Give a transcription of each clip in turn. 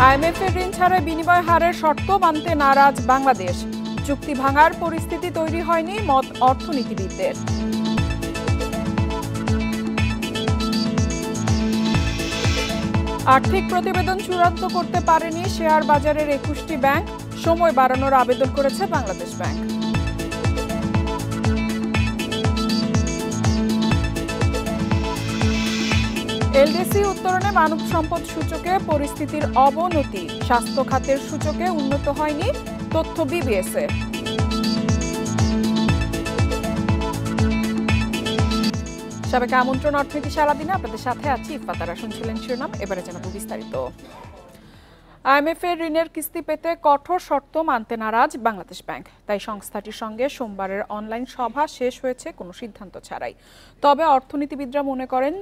আইএমএফের ঋণ ছাড়াই বিনিময় হারের শর্ত মানতে নারাজ বাংলাদেশ। চুক্তি ভাঙার পরিস্থিতি তৈরি হয়নি মত অর্থনীতিবিদদের। আর্থিক প্রতিবেদন চূড়ান্ত করতে পারেনি শেয়ার বাজারের 21টি ব্যাংক, সময় বাড়ানোর আবেদন করেছে বাংলাদেশ ব্যাংক। এলডিসি উত্তরণে মানব সম্পদ সূচকে পরিস্থিতির অবনতি, স্বাস্থ্য খাতের সূচকে উন্নত হয়নি তথ্য বিবিএসে। সবাইকে আমন্ত্রণ অর্থনীতি সারাদিনে, আপনাদের সাথে আছি ইফাতারা। শুনছিলেন শিরোনাম, এবারে জানাবো বিস্তারিত। আইএমএফ এর ঋণের কিস্তি পেতে কঠোর শর্ত মানতে নারাজ বাংলাদেশ ব্যাংক, তাই সংস্থাটির সঙ্গে সোমবারের অনলাইন সভা শেষ হয়েছে কোনো সিদ্ধান্ত ছাড়াই। তবে অর্থনীতিবিদরা মনে করেন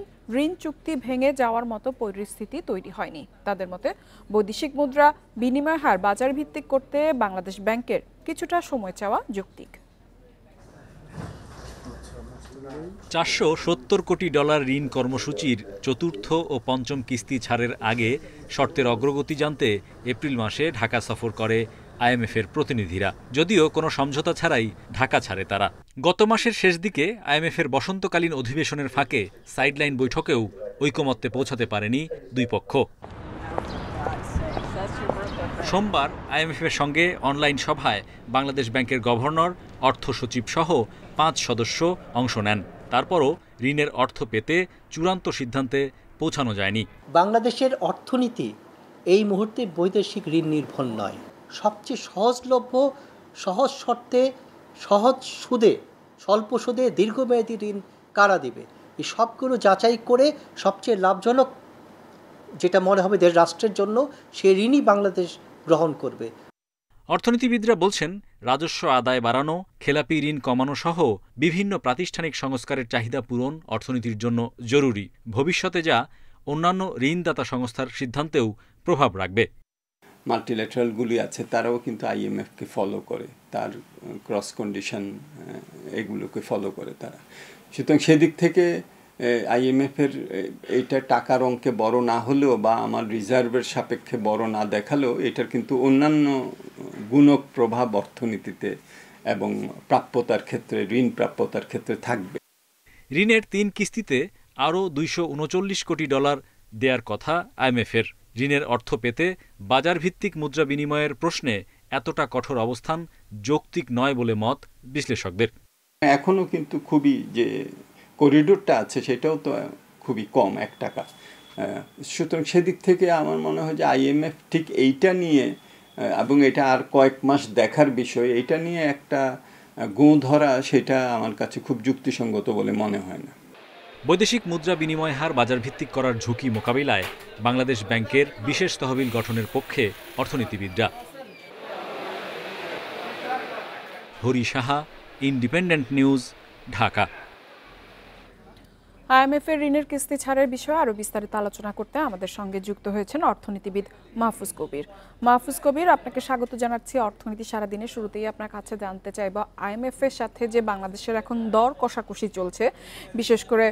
ঋণ চুক্তি ভেঙে যাওয়ার মতো পরিস্থিতি তৈরি হয়নি। তাদের মতে বৈদেশিক মুদ্রা বিনিময় হার বাজার ভিত্তিক করতে বাংলাদেশ ব্যাংকের কিছুটা সময় চাওয়া যৌক্তিক। $470 কোটি ঋণ কর্মসূচির চতুর্থ ও পঞ্চম কিস্তি ছাড়ের আগে শর্তের অগ্রগতি জানতে এপ্রিল মাসে ঢাকা সফর করে আইএমএফের প্রতিনিধিরা। যদিও কোনো সমঝোতা ছাড়াই ঢাকা ছাড়ে তারা। গত মাসের শেষ দিকে আইএমএফের বসন্তকালীন অধিবেশনের ফাঁকে সাইডলাইন বৈঠকেও ঐকমত্যে পৌঁছাতে পারেনি দুই পক্ষ। সোমবার আইএমএফের সঙ্গে অনলাইন সভায় বাংলাদেশ ব্যাংকের গভর্নর, অর্থ সচিব সহ 5 সদস্য অংশ নেন। তারপরও ঋণের অর্থ পেতে চূড়ান্ত সিদ্ধান্তে পৌঁছানো যায়নি। বাংলাদেশের অর্থনীতি এই মুহূর্তে বৈদেশিক ঋণ নির্ভর নয়। সবচেয়ে সহজলভ্য, সহজ শর্তে, সহজ সুদে, স্বল্প সুদে দীর্ঘমেয়াদী ঋণ কারা দেবে, এই সবগুলো যাচাই করে সবচেয়ে লাভজনক যেটা মনে হবে দেশ রাষ্ট্রের জন্য, সেই ঋণই বাংলাদেশ গ্রহণ করবে। অর্থনীতিবিদরা বলছেন রাজস্ব আদায় বাড়ানো, খেলাপি ঋণ কমানো সহ বিভিন্ন প্রাতিষ্ঠানিক সংস্কারের চাহিদা পূরণ অর্থনীতির জন্য জরুরি। ভবিষ্যতে যা অন্যান্য ঋণদাতা সংস্থার সিদ্ধান্তেও প্রভাব রাখবে। মাল্টিল্যাটারালগুলি আছে তারাও কিন্তু আইএমএফকে ফলো করে, তার ক্রস কন্ডিশন এগুলোকে ফলো করে তারা। সুতরাং সেদিক থেকে আইএমএফের এইটা টাকার অঙ্কে বড় না হলেও বা আমার রিজার্ভের সাপেক্ষে বড় না দেখালেও এটার কিন্তু অন্যান্য গুণক প্রভাব অর্থনীতিতে এবং প্রাপ্যতার ক্ষেত্রে, ঋণ প্রাপ্যতার ক্ষেত্রে থাকবে। ঋণের 3 কিস্তিতে আরও $239 কোটি দেয়ার কথা আইএমএফের। ঋণের অর্থ পেতে বাজারভিত্তিক মুদ্রা বিনিময়ের প্রশ্নে এতটা কঠোর অবস্থান যৌক্তিক নয় বলে মত বিশ্লেষকদের। এখনও কিন্তু খুবই যে করিডোরটা আছে সেটাও তো খুবই কম, $1। সুতরাং সেদিক থেকে আমার মনে হয় যে আইএমএফ ঠিক এইটা নিয়ে, এবং এটা আর কয়েক মাস দেখার বিষয়, এইটা নিয়ে একটা গোঁ ধরা, সেটা আমার কাছে খুব যুক্তিসঙ্গত বলে মনে হয় না। বৈদেশিক মুদ্রা বিনিময় হার বাজারভিত্তিক করার ঝুঁকি মোকাবিলায় বাংলাদেশ ব্যাংকের বিশেষ তহবিল গঠনের পক্ষে অর্থনীতিবিদরা। Hari Saha, independent news, Dhaka. IMF এর ঋণের কিস্তি ছাড়ের বিষয়ে আরো বিস্তারিত আলোচনা করতে আমাদের সঙ্গে যুক্ত হয়েছেন অর্থনীতিবিদ মাহফুজ কবির। মাহফুজ কবির, আপনাকে স্বাগত জানাচ্ছি অর্থনীতি সারাদিনে। শুরুতেই আপনার কাছে জানতে চাইব, আইএমএফ এর সাথে যে বাংলাদেশের এখন দর কষাকষি চলছে, বিশেষ করে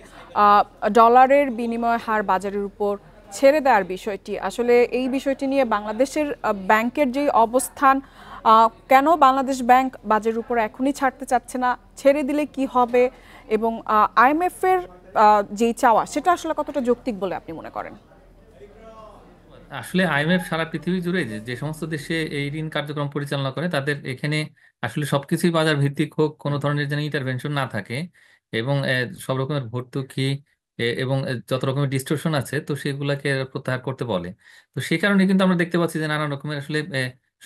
ডলারের বিনিময় হার বাজারের উপর ছেড়ে দেওয়ার বিষয়টি, আসলে এই বিষয়টি নিয়ে বাংলাদেশের ব্যাংকের যে অবস্থান, কেন বাংলাদেশ ব্যাংক বাজারের উপর এখনই ছাড়তে চাচ্ছে না, ছেড়ে দিলে কি হবে, এবং আইএমএফ এর যে চাওয়া সেটা আসলে কতটা যৌক্তিক বলে আপনি মনে করেন? আসলে আইএমএফ সারা পৃথিবী জুড়ে যে সমস্ত দেশে এই ঋণ কার্যক্রম পরিচালনা করে, তাদের এখানে আসলে সবকিছুই বাজার ভিত্তিক হোক, কোনো ধরনের যেন ইন্টারভেনশন না থাকে, এবং সব রকমের ভর্তুকি এবং যত রকমের ডিস্টরশন আছে তো সেগুলোকে প্রত্যাহার করতে বলে। তো সেই কারণে কিন্তু আমরা দেখতে পাচ্ছি যে নানান রকমের আসলে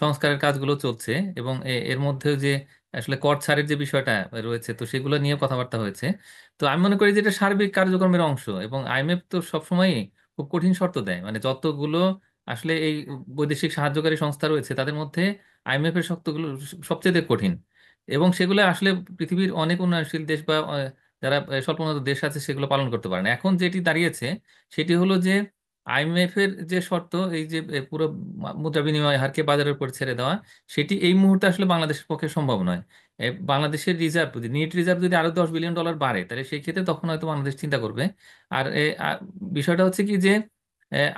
সংস্কারের কাজগুলো চলছে, এবং এর মধ্যেও যে আসলে কর ছাড়ের যে বিষয়টা রয়েছে তো সেগুলো নিয়ে কথাবার্তা হয়েছে। তো আমি মনে করি যে এটা সার্বিক কার্যক্রমের অংশ, এবং আইএমএফ তো সবসময়ই খুব কঠিন শর্ত দেয়। মানে যতগুলো আসলে এই বৈদেশিক সাহায্যকারী সংস্থা রয়েছে তাদের মধ্যে আইএমএফ এর শর্তগুলো সবচেয়ে কঠিন, এবং সেগুলো আসলে পৃথিবীর অনেক উন্নয়নশীল দেশ বা যারা স্বল্পোন্নত দেশ আছে সেগুলো পালন করতে পারে না। এখন যেটি দাঁড়িয়েছে সেটি হলো যে আইএমএফ এর যে শর্ত, এই যে পুরো মুদ্রা বিনিময় হারকে বাজারের উপর ছেড়ে দেওয়া, সেটি এই মুহূর্তে আসলে বাংলাদেশের পক্ষে সম্ভব নয়। বাংলাদেশের রিজার্ভ, নেট রিজার্ভ যদি আরো $10 বিলিয়ন বাড়ে, তাহলে সেই ক্ষেত্রে তখন হয়তো বাংলাদেশ চিন্তা করবে। আর বিষয়টা হচ্ছে কি যে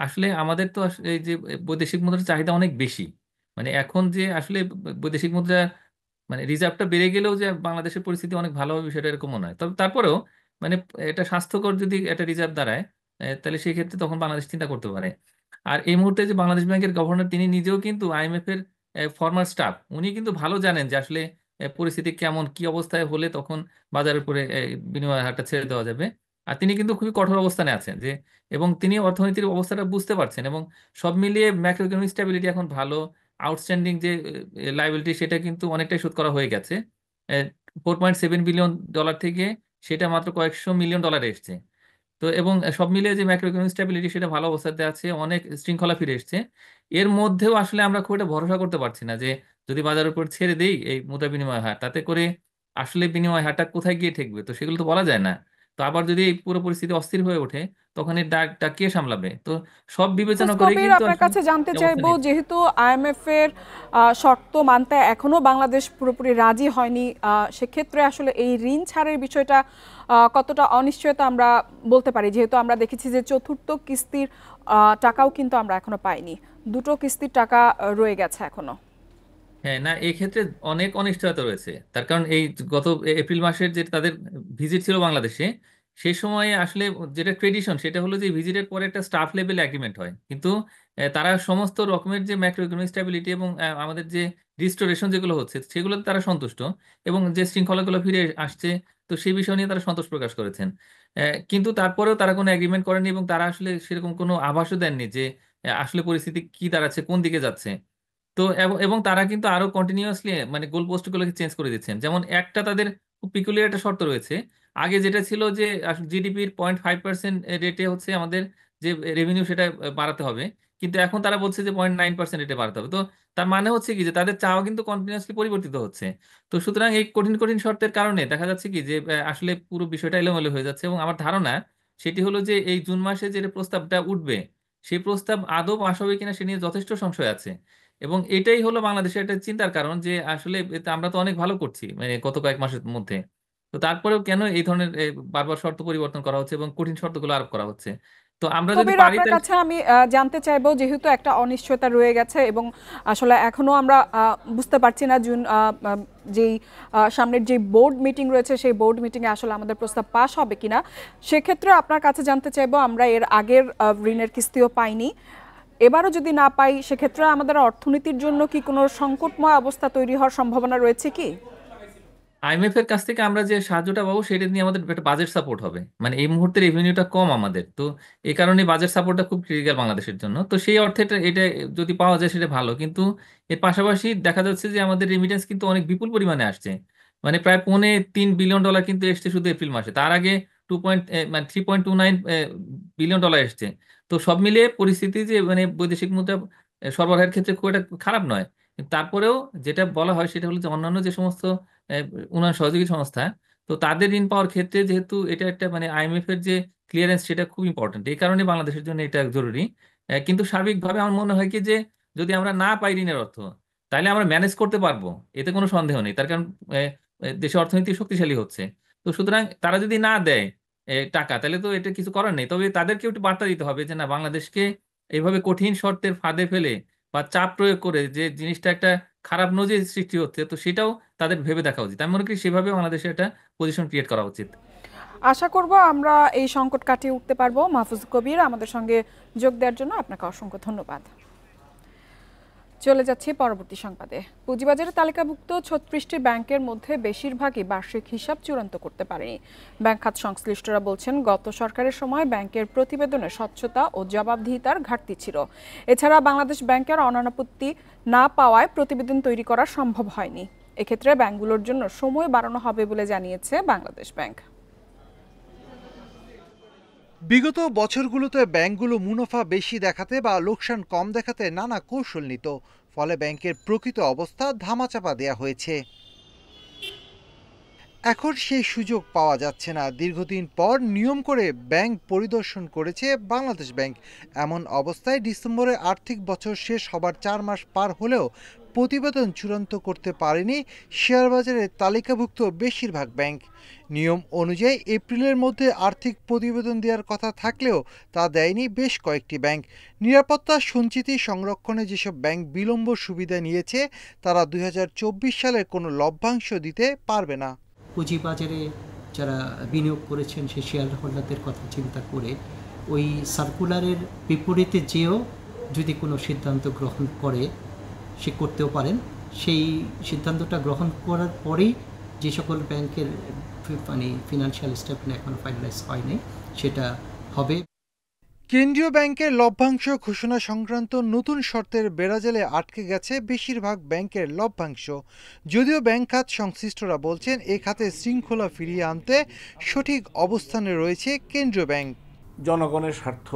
আসলে আমাদের তো এই যে বৈদেশিক মুদ্রার চাহিদা অনেক বেশি, মানে এখন যে আসলে বৈদেশিক মুদ্রা মানে রিজার্ভটা বেড়ে গেলেও যে বাংলাদেশের পরিস্থিতি অনেক ভালো হবে বিষয়টা এরকমও নয়। তবে তারপরেও মানে এটা স্বাস্থ্যকর যদি একটা রিজার্ভ দাঁড়ায়, তাহলে সেই ক্ষেত্রে তখন বাংলাদেশ চিন্তা করতে পারে। আর এই মুহূর্তে যে বাংলাদেশ ব্যাংকের গভর্নর তিনি নিজেও কিন্তু আইএমএফ এর ফর্মার স্টাফ, উনি কিন্তু ভালো জানেন যে আসলে পরিস্থিতি কেমন, কি অবস্থায় হলে তখন বাজারের উপরে বিনিময় হারটা ছেড়ে দেওয়া যাবে। আর তিনি কিন্তু খুবই কঠোর অবস্থানে আছেন যে, এবং তিনি অর্থনীতির অবস্থাটা বুঝতে পারছেন, এবং সব মিলিয়ে ম্যাক্রো ইকোনমিক স্ট্যাবিলিটি এখন ভালো। আউটস্ট্যান্ডিং যে লাইবিলিটি সেটা কিন্তু অনেকটাই শোধ করা হয়ে গেছে। $4.7 বিলিয়ন থেকে সেটা মাত্র কয়েকশো মিলিয়ন ডলারে এসছে। তো এবং সব মিলিয়ে যে ম্যাক্রো ইকোনমিক স্ট্যাবিলিটি সেটা ভালো অবস্থাতে আছে, অনেক শৃঙ্খলা ফিরে এসছে। এর মধ্যেও আসলে আমরা খুব একটা ভরসা করতে পারছি না যে যদি বাজারের উপর ছেড়ে দেই এই মুদ্রা বিনিময় হার, তাতে করে আসলে বিনিময় হারটা কোথায় গিয়ে ঠেকবে, তো সেগুলো তো বলা যায় না। তো আবার যদি এই পুরো পরিস্থিতি অস্থির হয়ে ওঠে, তখন এর দাগটা কে সামলাবে? তো সব বিবেচনা মাহফুজ করে কবির, কিন্তু আপনার আসলে কাছে জানতে এই অবস্থা চাইবো, নিয়েছে। যেহেতু আইএমএফ এর শর্ত মানতে এখনো বাংলাদেশ পুরোপুরি রাজি হয়নি, সেক্ষেত্রে আসলে এই ঋণ ছাড়ের বিষয়টা কতটা অনিশ্চয়তা আমরা বলতে পারি, যেহেতু আমরা দেখেছি যে চতুর্থ কিস্তির টাকাও কিন্তু আমরা এখনো পাইনি, দুটো কিস্তির টাকা রয়ে গেছে এখনো। হ্যাঁ, না এক্ষেত্রে অনেক অনিশ্চয়তা রয়েছে। তার কারণ এই গত এপ্রিল মাসের যে তাদের ভিজিট ছিল বাংলাদেশে, সেই সময়ে আসলে যেটা ট্রেডিশন সেটা হলো যে ভিজিটের পরে একটা স্টাফ লেভেল এগ্রিমেন্ট হয়, কিন্তু তারা সমস্ত রকমের যে ম্যাক্রো ইকোনমিক স্ট্যাবিলিটি এবং আমাদের যে রিস্টোরেশন যেগুলো হচ্ছে সেগুলোতে তারা সন্তুষ্ট, এবং যে শৃঙ্খলাগুলো ফিরে আসছে, তো সেই বিষয় নিয়ে তারা সন্তোষ প্রকাশ করেছেন। কিন্তু তারপরেও তারা কোনো এগ্রিমেন্ট করেনি, এবং তারা আসলে সেরকম কোনো আভাসও দেননি যে আসলে পরিস্থিতি কি দাঁড়াচ্ছে, কোন দিকে যাচ্ছে। তো এবং তারা কিন্তু আরো কন্টিনিউয়াসলি মানে গোল পোস্ট গুলোকে চেঞ্জ করে দিচ্ছেন। যেমন একটা তাদের খুব পিকুলিয়ার একটা শর্ত রয়েছে, আগে যেটা ছিল যে জিডিপির 0.5% রেটে হচ্ছে আমাদের যে রেভিনিউ সেটা বাড়াতে হবে, কিন্তু এখন তারা বলছে যে 0.9% রেটে বাড়াতে হবে। তো তার মানে হচ্ছে কি যে তাদের চাওয়া কিন্তু কন্টিনিউয়াসলি পরিবর্তিত হচ্ছে। তো সুতরাং এই কঠিন কঠিন শর্তের কারণে দেখা যাচ্ছে কি যে আসলে পুরো বিষয়টা এলোমেলো হয়ে যাচ্ছে, এবং আমার ধারণা সেটি হলো যে এই জুন মাসে যে প্রস্তাবটা উঠবে, সেই প্রস্তাব আদৌ পাশ হবে কিনা সে নিয়ে যথেষ্ট সংশয় আছে। এবং এটাই হলো বাংলাদেশের একটা চিন্তার কারণ যে আসলে এতে আমরা তো অনেক ভালো করছি মানে গত কয়েক মাসের মধ্যে, তো তারপরেও কেন এই ধরনের বারবার শর্ত পরিবর্তন করা হচ্ছে এবং কঠিন শর্তগুলো আরোপ করা হচ্ছে? তো আমরা যদি কবির, পারি আপনার তাহলে। কাছে আমি জানতে চাইবো, যেহেতু একটা অনিশ্চয়তা রয়ে গেছে এবং আসলে এখনো আমরা বুঝতে পারছি না জুন যেই সামনের যে বোর্ড মিটিং রয়েছে সেই বোর্ড মিটিংয়ে আসলে আমাদের প্রস্তাব পাস হবে কিনা, সেক্ষেত্রে আপনার কাছে জানতে চাইবো, আমরা এর আগের ঋণের কিস্তিও পাইনি, এবারও যদি না পাই সেক্ষেত্রে আমাদের অর্থনীতির জন্য কি কোনো সংকটময় অবস্থা তৈরি হওয়ার সম্ভাবনা রয়েছে কি? আইএমএফ এর কাছ থেকে আমরা যে সাহায্যটা পাবো সেটা নিয়ে আমাদের একটা বাজেট সাপোর্ট হবে, মানে এই মুহূর্তে রেভিনিউটা কম আমাদের, তো এই কারণে বাজেট সাপোর্টটা খুব ক্রিটিক্যাল বাংলাদেশের জন্য। তো সেই অর্থে এটা যদি পাওয়া যায় সেটা ভালো, কিন্তু এর পাশাপাশি দেখা যাচ্ছে যে আমাদের রেমিটেন্স কিন্তু অনেক বিপুল পরিমাণে আসছে, মানে প্রায় $3 বিলিয়ন কিন্তু এসছে শুধু এপ্রিল মাসে। তার আগে মানে $3.29 বিলিয়ন এসছে। তো সব মিলিয়ে পরিস্থিতি যে মানে বৈদেশিক মুদ্রা সরবরাহের ক্ষেত্রে খুব একটা খারাপ নয়। কিন্তু তারপরেও যেটা বলা হয় সেটা হলো যে অন্যান্য যে সমস্ত আহ, উন্নয়ন সহযোগী সংস্থা, তো তাদের ঋণ পাওয়ার ক্ষেত্রে যেহেতু এটা একটা মানে আইএমএফ এর যে ক্লিয়ারেন্স সেটা খুব ইম্পর্টেন্ট, এই কারণে বাংলাদেশের জন্য এটা জরুরি। কিন্তু সার্বিকভাবে আমার মনে হয় কি যে যদি আমরা না পাই ঋণের অর্থ, তাহলে আমরা ম্যানেজ করতে পারবো, এতে কোনো সন্দেহ নেই। তার কারণ দেশের অর্থনীতি শক্তিশালী হচ্ছে। তো সুতরাং তারা যদি না দেয় টাকা, তাহলে তো এটা কিছু করার নেই। তবে তাদেরকে একটু বার্তা দিতে হবে যে না, বাংলাদেশকে এইভাবে কঠিন শর্তের ফাঁদে ফেলে বা চাপ প্রয়োগ করে যে জিনিসটা একটা খারাপ নজির সৃষ্টি হচ্ছে, তো সেটাও তাদের ভেবে দেখা উচিত। আমি মনে করি সেভাবে বাংলাদেশে একটা পজিশন ক্রিয়েট করা উচিত। আশা করব আমরা এই সংকট কাটিয়ে উঠতে পারবো। মাহফুজ কবির, আমাদের সঙ্গে যোগ দেওয়ার জন্য আপনাকে অসংখ্য ধন্যবাদ। চলে যাচ্ছি পরবর্তী সংবাদে। পুঁজিবাজারে তালিকাভুক্ত 36টি ব্যাংকের মধ্যে বেশিরভাগই বার্ষিক হিসাব চূড়ান্ত করতে পারেনি। ব্যাংক খাত সংশ্লিষ্টরা বলছেন, গত সরকারের সময় ব্যাংকের প্রতিবেদনে স্বচ্ছতা ও জবাবদিহিতার ঘাটতি ছিল। এছাড়া বাংলাদেশ ব্যাংকের অনানুপত্তি না পাওয়ায় প্রতিবেদন তৈরি করা সম্ভব হয়নি। এক্ষেত্রে ব্যাংকগুলোর জন্য সময় বাড়ানো হবে বলে জানিয়েছে বাংলাদেশ ব্যাংক। বিগত বছরগুলোতে ব্যাংকগুলো মুনাফা বেশি দেখাতে বা লোকসান কম দেখাতে নানা কৌশল নিত, ফলে ব্যাংকের প্রকৃত অবস্থা ধামাচাপা দেয়া হয়েছে। এখন সেই সুযোগ পাওয়া যাচ্ছে না। দীর্ঘদিন পর নিয়ম করে ব্যাংক পরিদর্শন করেছে বাংলাদেশ ব্যাংক। এমন অবস্থায় ডিসেম্বরে আর্থিক বছর শেষ হবার 4 মাস পার হলেও প্রতিবেদন চূড়ান্ত করতে পারেনি শেয়ারবাজারে তালিকাভুক্ত বেশিরভাগ ব্যাংক। নিয়ম অনুযায়ী এপ্রিলের মধ্যে আর্থিক প্রতিবেদন দেওয়ার কথা থাকলেও তা দেয়নি বেশ কয়েকটি ব্যাংক। নিরাপত্তা সঞ্চিতি সংরক্ষণে যেসব ব্যাংক বিলম্ব সুবিধা নিয়েছে তারা 2024 সালের কোনো লভ্যাংশ দিতে পারবে না। পুঁজিবাজারে যারা বিনিয়োগ করেছেন সেই শেয়ার হোল্ডারদের কথা চিন্তা করে ওই সার্কুলারের বিপরীতে যেও যদি কোনো সিদ্ধান্ত গ্রহণ করে সে করতেও পারেন। সেই সিদ্ধান্তটা গ্রহণ করার পরেই যে সকল ব্যাংকের ফিনান্সিয়াল স্টেটমেন্ট এখন ফাইনালাইজ হয়নি সেটা হবে। কেন্দ্রীয় ব্যাংকের লভ্যাংশ ঘোষণা সংক্রান্ত নতুন শর্তের বেড়াজালে আটকে গেছে বেশিরভাগ ব্যাংকের লভ্যাংশ। যদিও ব্যাংক খাত সংশ্লিষ্টরা বলছেন এ খাতে শৃঙ্খলা ফিরিয়ে আনতে সঠিক অবস্থানে রয়েছে কেন্দ্রীয় ব্যাংক। জনগণের স্বার্থ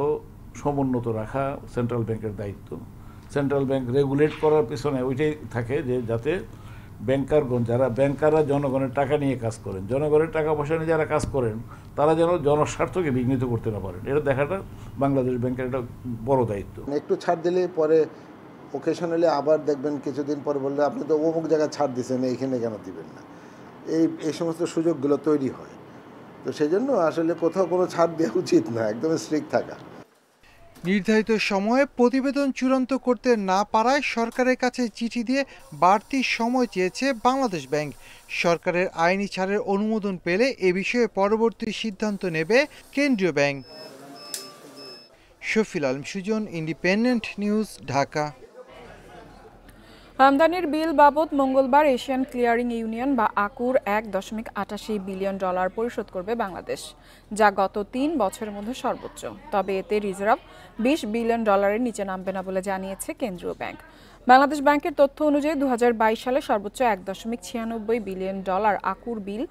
সমুন্নত রাখা সেন্ট্রাল ব্যাংকের দায়িত্ব। সেন্ট্রাল ব্যাংক রেগুলেট করার পিছনে ওইটাই থাকে যে যাতে ব্যাংকাররা জনগণের টাকা নিয়ে কাজ করেন, জনগণের টাকা পয়সা নিয়ে যারা কাজ করেন তারা যেন জনস্বার্থকে বিঘ্নিত করতে না পারেন। এটা দেখাটা বাংলাদেশ ব্যাংকের একটা বড় দায়িত্ব। একটু ছাড় দিলে পরে ওকেশনালি আবার দেখবেন কিছুদিন পরে বললে আপনি তো অমুক জায়গায় ছাড় দিচ্ছেন এইখানে কেন দিবেন না, এই সমস্ত সুযোগগুলো তৈরি হয়। তো সেই জন্য আসলে কোথাও কোনো ছাড় দেওয়া উচিত না, একদম স্ট্রিক্ট থাকা। নির্ধারিত সময়ে প্রতিবেদন চূড়ান্ত করতে না পারায় সরকারের কাছে চিঠি দিয়ে বাড়তি সময় চেয়েছে বাংলাদেশ ব্যাংক। সরকারের আইনি ছাড়ের অনুমোদন পেলে এ বিষয়ে পরবর্তী সিদ্ধান্ত নেবে কেন্দ্রীয় bank. Shafil Alam Sujan, independent news, Dhaka. আমদানির বিল বাবদ মঙ্গলবার এশিয়ান ক্লিয়ারিং ইউনিয়ন বা আকুর $1.88 বিলিয়ন পরিশোধ করবে বাংলাদেশ, যা গত 3 বছরের মধ্যে সর্বোচ্চ। তবে এতে রিজার্ভ $20 বিলিয়ন নিচে নামবে না বলে জানিয়েছে কেন্দ্রীয় ব্যাংক। বাংলাদেশ ব্যাংকের তথ্য অনুযায়ী 2022 সালে সর্বোচ্চ $1.96 বিলিয়ন আকুর বিল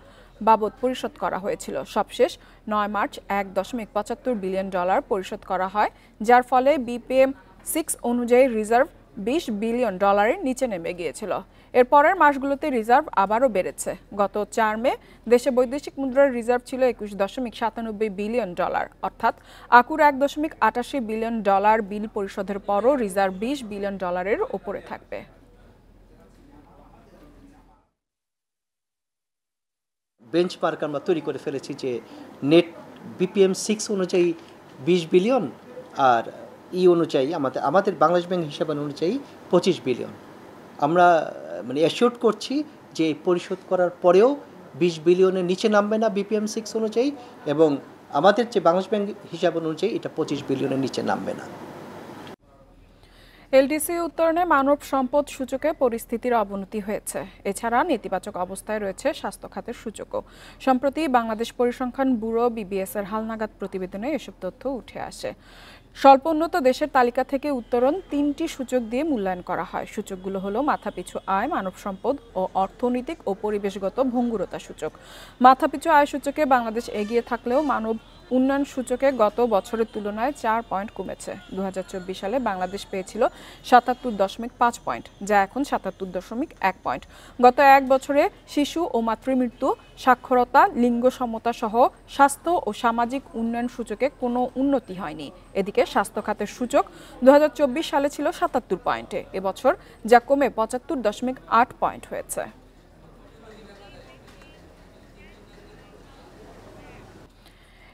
বাবদ পরিশোধ করা হয়েছিল। সবশেষ 9 মার্চ $1.75 বিলিয়ন পরিশোধ করা হয়, যার ফলে BPM 6 অনুযায়ী রিজার্ভ $20 বিলিয়ন নিচে নেমে গিয়েছিল। এর পরের মাসগুলোতে রিজার্ভ আবারও বেড়েছে। গত 4 মে দেশে বৈদেশিক মুদ্রার রিজার্ভ ছিল $21.97 বিলিয়ন, অর্থাৎ আকুর $1.88 বিলিয়ন বিল পরিশোধের পরও রিজার্ভ $20 বিলিয়ন ওপরে থাকবে। বেঞ্চমার্ক আমরা তৈরি করে ফেলেছি যে নেট BPM 6 অনুযায়ী 20 বিলিয়ন আর অনুযায়ী আমাদের বাংলাদেশ ব্যাংক হিসাব অনুযায়ী 25 বিলিয়ন। আমরা অ্যাসিওর করছি যে পরিশোধ করার পরেও 20 বিলিয়নের নিচে নামবে না BPM 6 অনুযায়ী, এবং আমাদের যে বাংলাদেশ ব্যাংক হিসাব অনুযায়ী এটা 25 বিলিয়নের নিচে নামবে না। এলডিসি উত্তরণে মানব সম্পদ সূচকে পরিস্থিতির অবনতি হয়েছে। এছাড়া নেতিবাচক অবস্থায় রয়েছে স্বাস্থ্য খাতের সূচকও। সম্প্রতি বাংলাদেশ পরিসংখ্যান ব্যুরো BBS এর হালনাগাদ প্রতিবেদনে এসব তথ্য উঠে আসে। স্বল্প উন্নত দেশের তালিকা থেকে উত্তরণ 3টি সূচক দিয়ে মূল্যায়ন করা হয়। সূচকগুলো হলো মাথাপিছু আয়, মানব সম্পদ ও অর্থনৈতিক ও পরিবেশগত ভঙ্গুরতা সূচক। মাথাপিছু আয় সূচকে বাংলাদেশ এগিয়ে থাকলেও মানব উন্নয়ন সূচকে গত বছরের তুলনায় 4 পয়েন্ট কমেছে। 2024 সালে বাংলাদেশ পেয়েছিল 77.5 পয়েন্ট, যা এখন 77.1 পয়েন্ট। গত 1 বছরে শিশু ও মাতৃমৃত্যু, সাক্ষরতা, লিঙ্গ সমতা সহ স্বাস্থ্য ও সামাজিক উন্নয়ন সূচকে কোনো উন্নতি হয়নি। এদিকে স্বাস্থ্য খাতের সূচক 2024 সালে ছিল 77 পয়েন্টে, এবছর যা কমে 75.8 পয়েন্ট হয়েছে।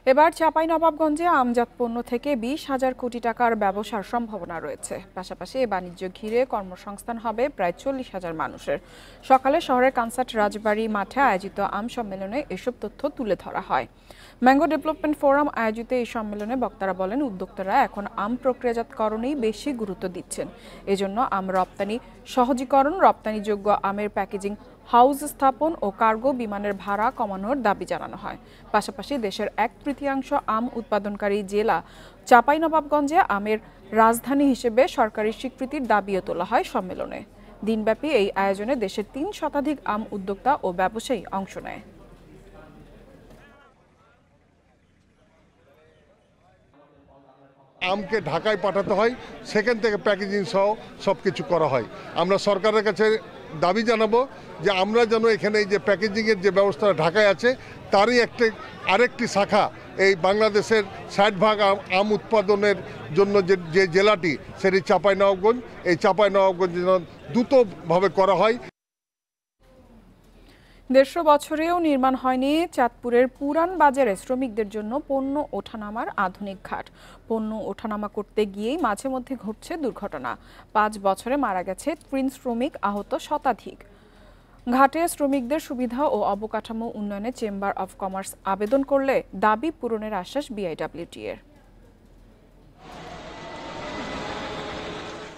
এবার চাঁপাইনবাবগঞ্জে আমজাদ পণ্য থেকে 20,000 কোটি টাকার ব্যবসার সম্ভাবনা রয়েছে। পাশাপাশি এ বাণিজ্য ঘিরে কর্মসংস্থান হবে প্রায় 40,000 মানুষের। সকালে শহরের কানসার্ট রাজবাড়ী মাঠে আয়োজিত আম সম্মেলনে এসব তথ্য তুলে ধরা হয়। ম্যাঙ্গো ডেভেলপমেন্ট ফোরাম আয়োজিত এই সম্মেলনে বক্তারা বলেন, উদ্যোক্তারা এখন আম প্রক্রিয়াজাতকরণেই বেশি গুরুত্ব দিচ্ছেন। এজন্য আম রপ্তানি সহজীকরণ, রপ্তানিযোগ্য আমের প্যাকেজিং হাউস স্থাপন ও কার্গো বিমানের ভাড়া কমানোর দাবি জানানো হয়। পাশাপাশি দেশের 1/3 আম উৎপাদনকারী জেলা চাঁপাইনবাবগঞ্জে আমের রাজধানী হিসেবে সরকারি স্বীকৃতির দাবিও তোলা হয় সম্মেলনে। দিনব্যাপী এই আয়োজনে দেশের 3 শতাধিক আম উদ্যোক্তা ও ব্যবসায়ী অংশ নেয়। আমকে ঢাকায় পাঠাতে হয়, সেখান থেকে প্যাকেজিং সহ সব কিছু করা হয়। আমরা সরকারের কাছে দাবি জানাবো যে আমরা যেন এখানে এই যে প্যাকেজিংয়ের যে ব্যবস্থা ঢাকায় আছে তারই আরেকটি শাখা এই বাংলাদেশের 60% আম উৎপাদনের জন্য যে জেলাটি সেটি চাঁপাইনবাবগঞ্জ, এই চাঁপাইনবাবগঞ্জ যেন দ্রুতভাবে করা হয়। 150 বছরেও নির্মাণ হয়নি চাঁদপুরের পুরান বাজারে শ্রমিকদের জন্য পণ্য ওঠানামার আধুনিক ঘাট। পণ্য ওঠানামা করতে গিয়েই মাঝে মধ্যে ঘটছে দুর্ঘটনা। 5 বছরে মারা গেছে 3 শ্রমিক, আহত শতাধিক। ঘাটে শ্রমিকদের সুবিধা ও অবকাঠামো উন্নয়নে চেম্বার অব কমার্স আবেদন করলে দাবি পূরণের আশ্বাস বিআইডব্লিউটি-এর।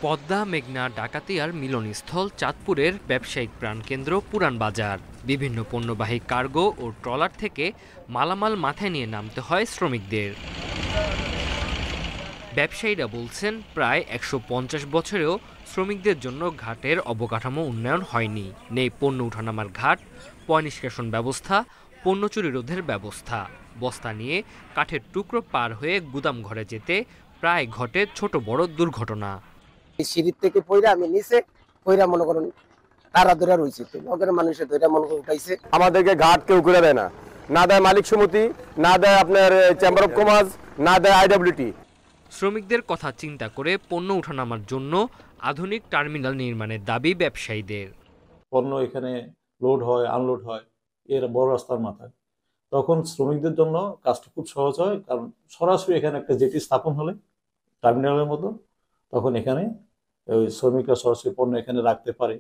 পদ্মা মেঘনা ডাকাতিয়ার মিলনস্থল চাঁদপুরের ব্যবসায়িক প্রাণকেন্দ্র পুরান বাজার। বিভিন্ন পণ্যবাহী কার্গো ও ট্রলার থেকে মালামাল মাথায় নিয়ে নামতে হয় শ্রমিকদের। ব্যবসায়ীরা বলছেন প্রায় 150 বছরেও শ্রমিকদের জন্য ঘাটের অবকাঠামো উন্নয়ন হয়নি। নেই পণ্য উঠানামার ঘাট, পয়ঃনিষ্কাশন ব্যবস্থা, পণ্য চুরি রোধের ব্যবস্থা। বস্তা নিয়ে কাঠের টুকরো পার হয়ে গুদাম ঘরে যেতে প্রায় ঘটে ছোট বড় দুর্ঘটনা। এই সিঁড়ির থেকে পয়রা আমি নিচে পয়রা মনে করেন তারা ধরে রয়েছে, তো নগরের মানুষের ধরে মনে করে উঠাইছে। আমাদেরকে ঘাট কেউ করে দেয় না, না দেয় মালিক সমিতি, না দেয় আপনার চেম্বার অব কমার্স, না দেয় আইডব্লিউটি। শ্রমিকদের কথা চিন্তা করে পণ্য উঠানামার জন্য আধুনিক টার্মিনাল নির্মাণের দাবি ব্যবসায়ীদের। পণ্য এখানে লোড হয়, আনলোড হয় এর বড় রাস্তার মাথায়, তখন শ্রমিকদের জন্য কাজটা খুব সহজ হয়। কারণ সরাসরি এখানে একটা জেটি স্থাপন হলে টার্মিনালের মতো, তখন এখানে ওই শ্রমিকরা সরাসরি পণ্য এখানে রাখতে পারে।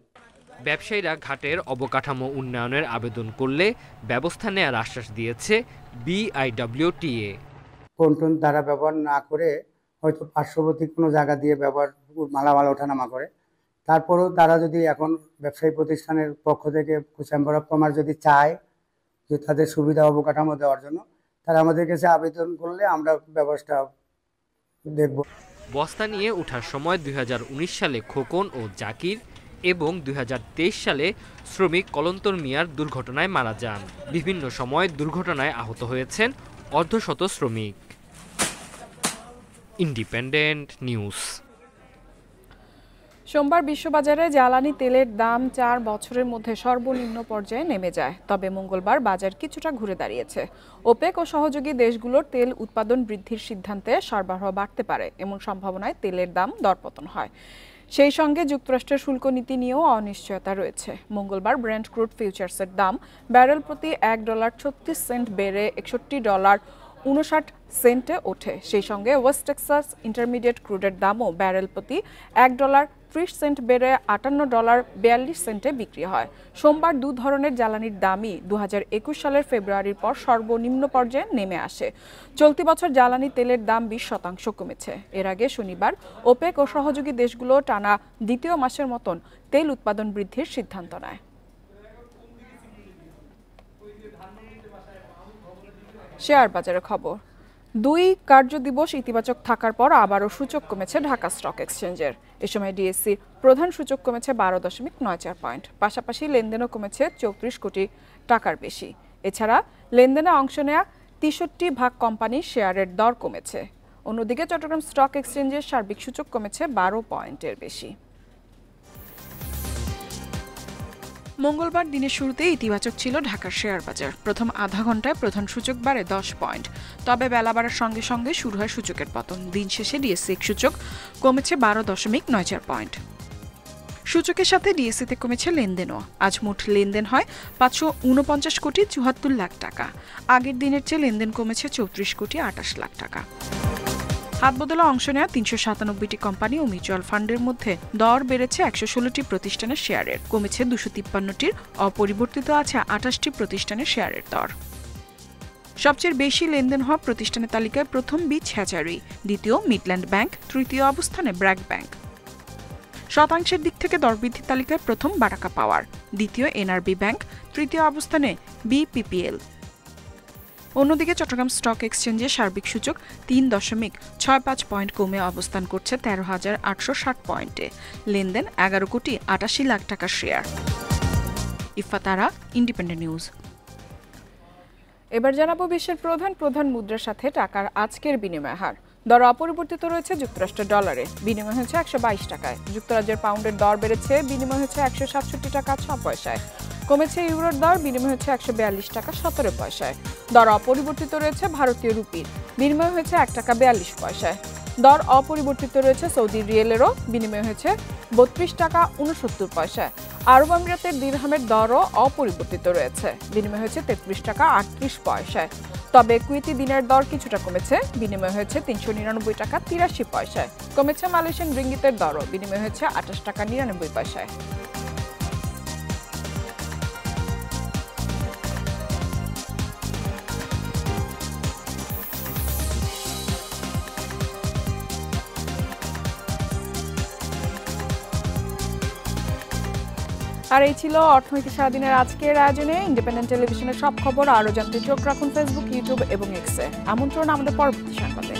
ব্যবসায়ীরা ঘাটের অবকাঠামো উন্নয়নের আবেদন করলে ব্যবস্থা নেওয়ার আশ্বাস দিয়েছে বিআইডব্লিউটি-এ। পন্টন দ্বারা ব্যবহার না করে হয়তো পার্শ্ববর্তী কোনো জায়গা দিয়ে ব্যবহার মালামাল ওঠানামা করে, তারপরেও তারা যদি এখন ব্যবসায়ী প্রতিষ্ঠানের পক্ষ থেকে চেম্বার অব কমার্স যদি চায় যে তাদের সুবিধা অবকাঠামো দেওয়ার জন্য, তারা আমাদের কাছে আবেদন করলে আমরা ব্যবস্থা দেখব। বস্তা নিয়ে ওঠার সময় 2019 সালে খোকন ও জাকির এবং 2023 সালে শ্রমিক কলন্তর মিয়ার দুর্ঘটনায় মারা যান। বিভিন্ন সময় দুর্ঘটনায় আহত হয়েছেন অর্ধশত শ্রমিক। Independent news. সোমবার বিশ্ববাজারে জ্বালানি তেলের দাম 4 বছরের মধ্যে সর্বনিম্ন পর্যায়ে নেমে যায়। তবে মঙ্গলবার বাজার কিছুটা ঘুরে দাঁড়িয়েছে। ওপেক ও সহযোগী দেশগুলোর তেল উৎপাদন বৃদ্ধির সিদ্ধান্তে সরবরাহ বাড়তে পারে এমন সম্ভাবনায় তেলের দাম দরপতন হয়। সেই সঙ্গে যুক্তরাষ্ট্রের শুল্ক নীতি নিয়েও অনিশ্চয়তা রয়েছে। মঙ্গলবার ব্রেন্ট ক্রুড ফিউচার্সের দাম ব্যারেল প্রতি $1.36 বেড়ে $61.59 ওঠে। সেই সঙ্গে ওয়েস্ট টেক্সাস ইন্টারমিডিয়েট ক্রুডের দামও ব্যারেল প্রতি $1.30 বেড়ে $58.42 বিক্রি হয়। সোমবার দু ধরনের জ্বালানির দামই 2021 সালের ফেব্রুয়ারির পর সর্বনিম্ন পর্যায়ে নেমে আসে। চলতি বছর জ্বালানি তেলের দাম 20% কমেছে। এর আগে শনিবার ওপেক ও সহযোগী দেশগুলো টানা দ্বিতীয় মাসের মতন তেল উৎপাদন বৃদ্ধির সিদ্ধান্ত নেয়। শেয়ার বাজারে খবর। 2 কার্যদিবস ইতিবাচক থাকার পর আবারও সূচক কমেছে ঢাকা স্টক এক্সচেঞ্জের। এ সময় ডিএসসি প্রধান সূচক কমেছে 12.94 পয়েন্ট। পাশাপাশি লেনদেনও কমেছে 34 কোটি টাকার বেশি। এছাড়া লেনদেনে অংশ নেওয়া 63 কোম্পানির শেয়ারের দর কমেছে। অন্যদিকে চট্টগ্রাম স্টক এক্সচেঞ্জের সার্বিক সূচক কমেছে 12 পয়েন্টের বেশি। মঙ্গলবার দিনের শুরুতে ইতিবাচক ছিল ঢাকার শেয়ার বাজার। প্রথম আধা ঘন্টায় প্রধান সূচক বাড়ে 10 পয়েন্ট। তবে বেলা বাড়ার সঙ্গে সঙ্গে শুরু হয় সূচকের পতন। দিন শেষে ডিএসসি সূচক কমেছে 12.94 পয়েন্ট। সূচকের সাথে ডিএসসিতে কমেছে লেনদেনও। আজ মোট লেনদেন হয় 549 কোটি 74 লাখ টাকা। আগের দিনের চেয়ে লেনদেন কমেছে 34 কোটি 28 লাখ টাকা। হাত বদলে অংশ নেওয়া 397টি কোম্পানি ও মিউচুয়াল ফান্ডের মধ্যে দর বেড়েছে 116টি প্রতিষ্ঠানের শেয়ারের, কমেছে 253টির, অপরিবর্তিত আছে 28টি প্রতিষ্ঠানের শেয়ারের দর। সবচেয়ে বেশি লেনদেন হওয়া প্রতিষ্ঠানের তালিকায় প্রথম বিচ হ্যাচারি, দ্বিতীয় মিডল্যান্ড ব্যাংক, তৃতীয় অবস্থানে ব্র্যাক ব্যাংক। শতাংশের দিক থেকে দরবৃদ্ধির তালিকায় প্রথম বারাকা পাওয়ার, দ্বিতীয় এনআরবি ব্যাংক, তৃতীয় অবস্থানে বিপিপিএল। অন্যদিকে চট্টগ্রাম স্টক এক্সচেঞ্জের সার্বিক সূচক 3.65 পয়েন্ট কমে অবস্থান করছে 13,860 পয়েন্টে। লেনদেন 11 কোটি 88 লাখ টাকার শেয়ার। ইফাতারা, independent news. এবার জানাবো বিশ্বের প্রধান মুদ্রার সাথে টাকার আজকের বিনিময় হার। দর অপরিবর্তিত রয়েছে যুক্তরাষ্ট্রের ডলারে, বিনিময় হয়েছে 122 টাকায়। যুক্তরাজ্যের পাউন্ডের দর বেড়েছে, বিনিময় হয়েছে 167 টাকা 6 পয়সায়। কমেছে ইউরোর দর, বিনিময় হচ্ছে 142 টাকা 17 পয়সায়। দর অপরিবর্তিত রয়েছে ভারতীয় রুপির, বিনিময় হয়েছে 1 টাকা 42 পয়সায়। দর অপরিবর্তিত রয়েছে সৌদি রিয়েলেরও, বিনিময় হয়েছে 32 টাকা 69 পয়সায়। আরব আমিরাতের দিরহামের দরও অপরিবর্তিত রয়েছে, বিনিময় হয়েছে 33 টাকা 38 পয়সায়। তবে কুয়েতি দিনের দর কিছুটা কমেছে, বিনিময় হয়েছে 399 টাকা 83 পয়সায়। কমেছে মালয়েশিয়ান রিঙ্গিতের দরও, বিনিময় হয়েছে 28 টাকা 99 পয়সায়। আর এই ছিল অর্থনীতি সারাদিনের আজকের আয়োজনে। ইন্ডিপেন্ডেন্ট টেলিভিশনের সব খবর আরও জানতে চোখ রাখুন ফেসবুক, ইউটিউব এবং এক্সে। আমন্ত্রণ আমাদের পরবর্তী সংবাদে।